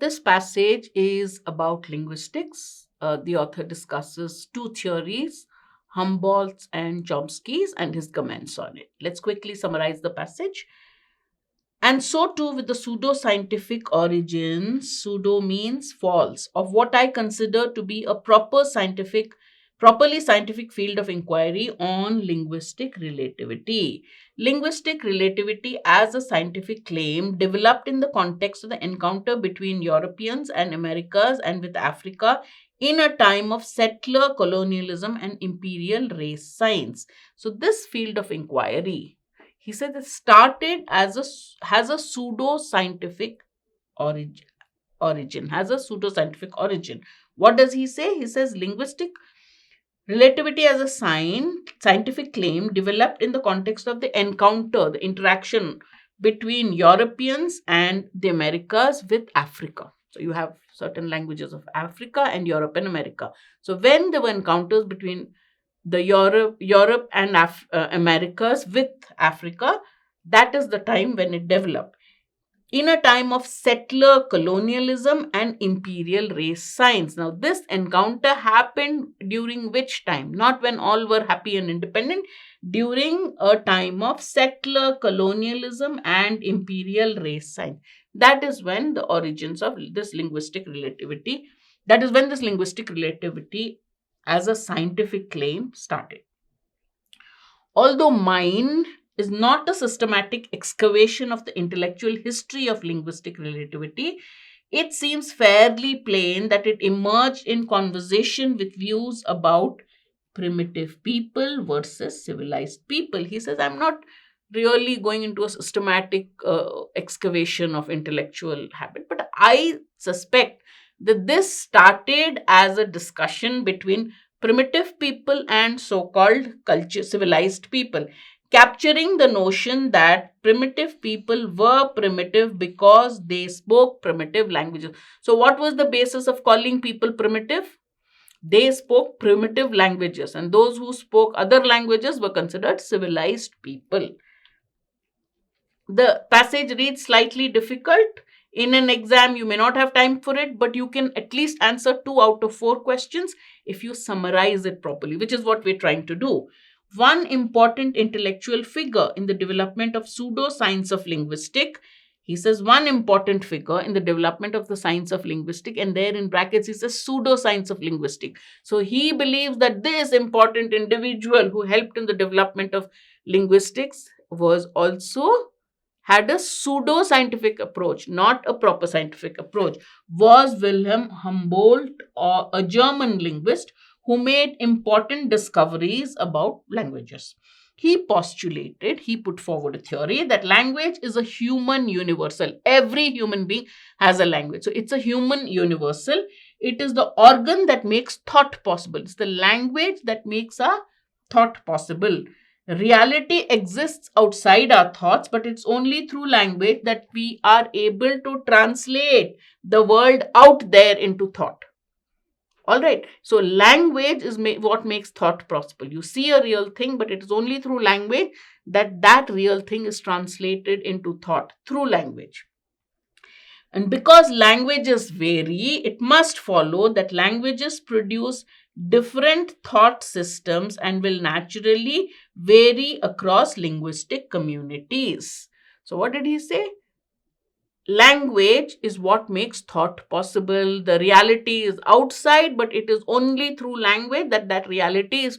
This passage is about linguistics. The author discusses two theories, Humboldt's and Chomsky's, and his comments on it. Let's quickly summarize the passage. And so too with the pseudo-scientific origins, pseudo means false, of what I consider to be a properly scientific field of inquiry on linguistic relativity. Linguistic relativity as a scientific claim developed in the context of the encounter between Europeans and Americas and with Africa in a time of settler colonialism and imperial race science. So this field of inquiry, he said, it started as has a pseudo-scientific origin. Has a pseudo-scientific origin. What does he say? He says linguistic relativity as a scientific claim developed in the context of the encounter, the interaction between Europeans and the Americas with Africa. So you have certain languages of Africa and Europe and America. So when there were encounters between the Europe and Americas with Africa, that is the time when it developed. In a time of settler colonialism and imperial race science. Now, this encounter happened during which time? Not when all were happy and independent, during a time of settler colonialism and imperial race science. That is when the origins of this linguistic relativity, as a scientific claim started. Although mine is not a systematic excavation of the intellectual history of linguistic relativity, it seems fairly plain that it emerged in conversation with views about primitive people versus civilized people. He says, I'm not really going into a systematic excavation of intellectual habit, but I suspect that this started as a discussion between primitive people and so-called civilized people, capturing the notion that primitive people were primitive because they spoke primitive languages. So what was the basis of calling people primitive? They spoke primitive languages, and those who spoke other languages were considered civilized people. The passage reads slightly difficult. In an exam, you may not have time for it, but you can at least answer 2 out of 4 questions if you summarize it properly, which is what we're trying to do. One important intellectual figure in the development of pseudoscience of linguistics, he says one important figure in the development of the science of linguistics, and there in brackets he says pseudoscience of linguistics. So he believes that this important individual who helped in the development of linguistics was also had a pseudo-scientific approach, not a proper scientific approach, was Wilhelm Humboldt, or a German linguist who made important discoveries about languages. He put forward a theory that language is a human universal. Every human being has a language. So it's a human universal. It is the organ that makes thought possible. It's the language that makes our thought possible. Reality exists outside our thoughts, but it's only through language that we are able to translate the world out there into thought. All right. So language is what makes thought possible. You see a real thing, but it is only through language that real thing is translated into thought, through language. And because languages vary, it must follow that languages produce different thought systems and will naturally vary across linguistic communities. So what did he say? Language is what makes thought possible. The reality is outside, but it is only through language that reality is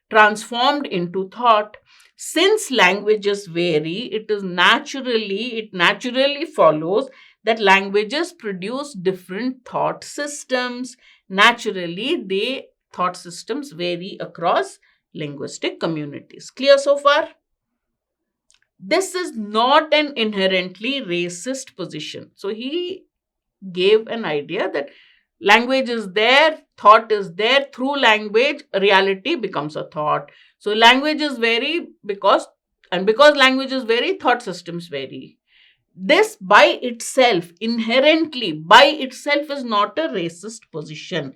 transformed into thought. Since languages vary, it naturally follows that languages produce different thought systems. Naturally, thought systems vary across linguistic communities. Clear so far? This is not an inherently racist position. So he gave an idea that language is there, thought is there. Through language, reality becomes a thought. So languages vary because languages vary, thought systems vary. This inherently by itself is not a racist position.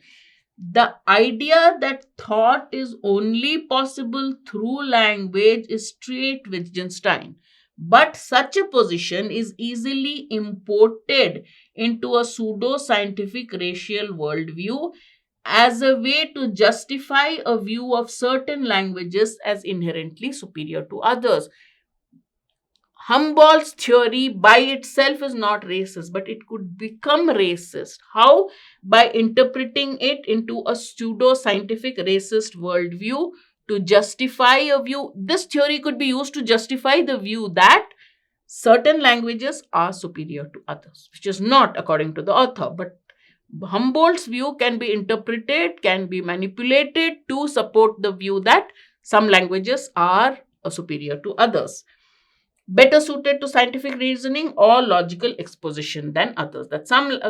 The idea that thought is only possible through language is straight Wittgenstein. But such a position is easily imported into a pseudo-scientific racial worldview as a way to justify a view of certain languages as inherently superior to others. Humboldt's theory by itself is not racist, but it could become racist. How? By interpreting it into a pseudo scientific racist worldview to justify a view. This theory could be used to justify the view that certain languages are superior to others, which is not according to the author. But Humboldt's view can be interpreted, can be manipulated to support the view that some languages are superior to others, better suited to scientific reasoning or logical exposition than others. That some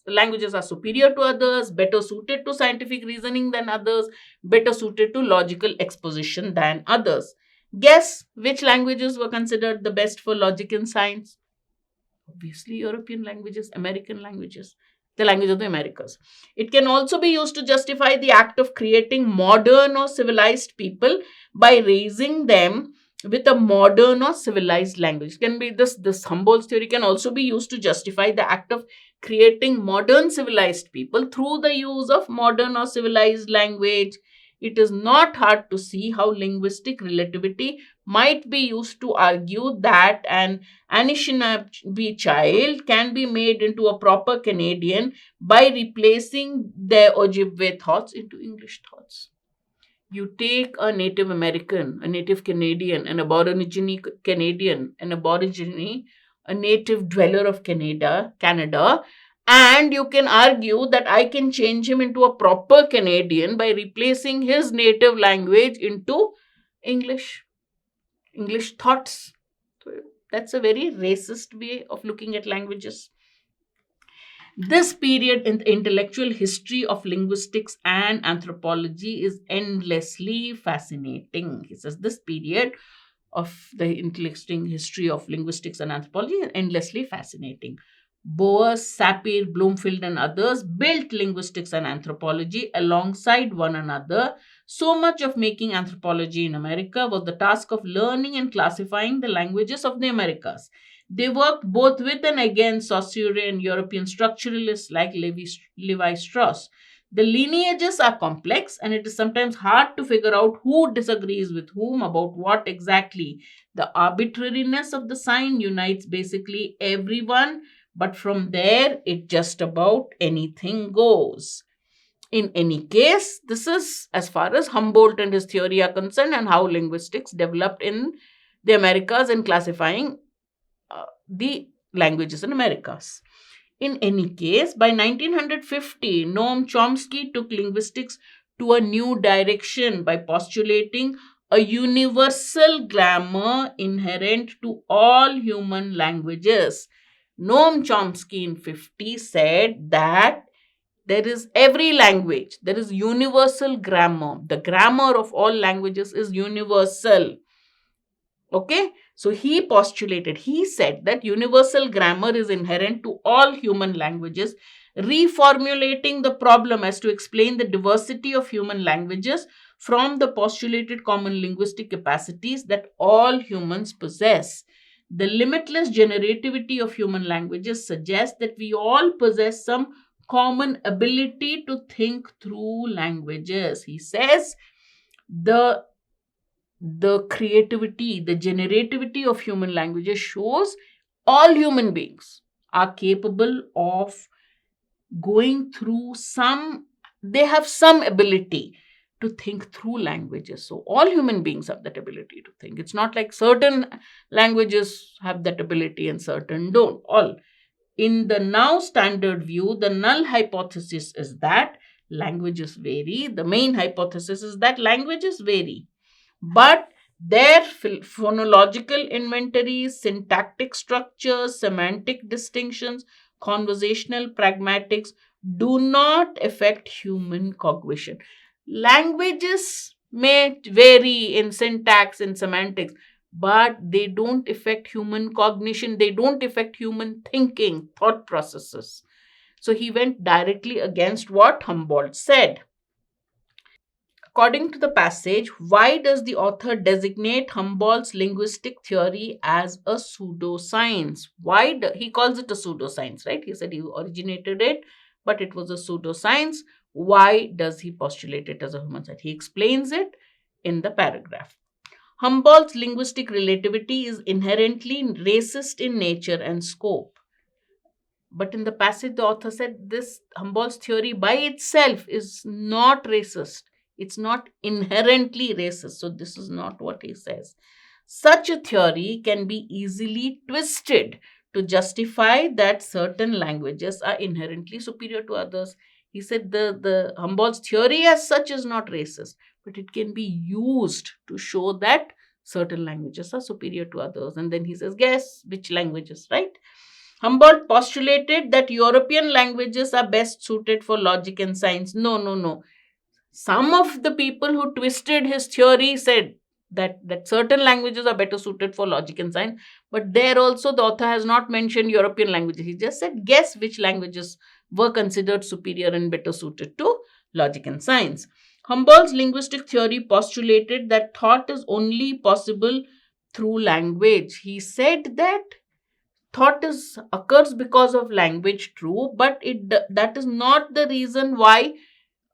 languages are superior to others, better suited to scientific reasoning than others, better suited to logical exposition than others. Guess which languages were considered the best for logic and science? Obviously, European languages, American languages, the language of the Americas. It can also be used to justify the act of creating modern or civilized people by raising them with a modern or civilized language. Can be this Humboldt's theory can also be used to justify the act of creating modern civilized people through the use of modern or civilized language. It is not hard to see how linguistic relativity might be used to argue that an Anishinaabe child can be made into a proper Canadian by replacing their Ojibwe thoughts into English thoughts. You take a Native American, a Native Canadian, an Aborigine Canadian, an Aborigine, a native dweller of Canada, and you can argue that I can change him into a proper Canadian by replacing his native language into English thoughts. So that's a very racist way of looking at languages. This period in the intellectual history of linguistics and anthropology is endlessly fascinating. He says this period of the intellectual history of linguistics and anthropology is endlessly fascinating. Boas, Sapir, Bloomfield, and others built linguistics and anthropology alongside one another. So much of making anthropology in America was the task of learning and classifying the languages of the Americas. They worked both with and against Saussure and European structuralists like Levi Strauss. The lineages are complex, and it is sometimes hard to figure out who disagrees with whom about what exactly. The arbitrariness of the sign unites basically everyone, but from there, it just about anything goes. In any case, this is as far as Humboldt and his theory are concerned and how linguistics developed in the Americas and classifying the languages in Americas. In any case, by 1950, Noam Chomsky took linguistics to a new direction by postulating a universal grammar inherent to all human languages. Noam Chomsky in 50 said that there is every language, there is universal grammar. The grammar of all languages is universal. Okay, so he said that universal grammar is inherent to all human languages, reformulating the problem as to explain the diversity of human languages from the postulated common linguistic capacities that all humans possess. The limitless generativity of human languages suggests that we all possess some common ability to think through languages. He says the creativity, the generativity of human languages shows all human beings are capable of going through they have some ability to think through languages. So all human beings have that ability to think. It's not like certain languages have that ability and certain don't. All. In the now standard view, the null hypothesis is that languages vary. The main hypothesis is that languages vary, but their phonological inventories, syntactic structures, semantic distinctions, conversational pragmatics do not affect human cognition. Languages may vary in syntax and semantics, but they don't affect human cognition. They don't affect human thinking, thought processes. So he went directly against what Humboldt said. According to the passage, why does the author designate Humboldt's linguistic theory as a pseudoscience? He calls it a pseudoscience, right? He said he originated it, but it was a pseudoscience. Why does he postulate it as a human science? He explains it in the paragraph. Humboldt's linguistic relativity is inherently racist in nature and scope. But in the passage, the author said this Humboldt's theory by itself is not racist. It's not inherently racist. So, this is not what he says. Such a theory can be easily twisted to justify that certain languages are inherently superior to others. He said the Humboldt's theory as such is not racist, but it can be used to show that certain languages are superior to others. And then he says, guess which languages, right? Humboldt postulated that European languages are best suited for logic and science. No, no, no. Some of the people who twisted his theory said that certain languages are better suited for logic and science, but there also the author has not mentioned European languages. He just said, guess which languages were considered superior and better suited to logic and science. Humboldt's linguistic theory postulated that thought is only possible through language. He said that thought occurs because of language, true, but that is not the reason why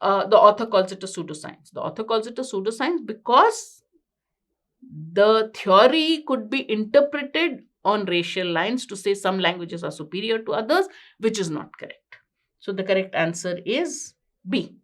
the author calls it a pseudoscience. The author calls it a pseudoscience because the theory could be interpreted on racial lines to say some languages are superior to others, which is not correct. So the correct answer is B.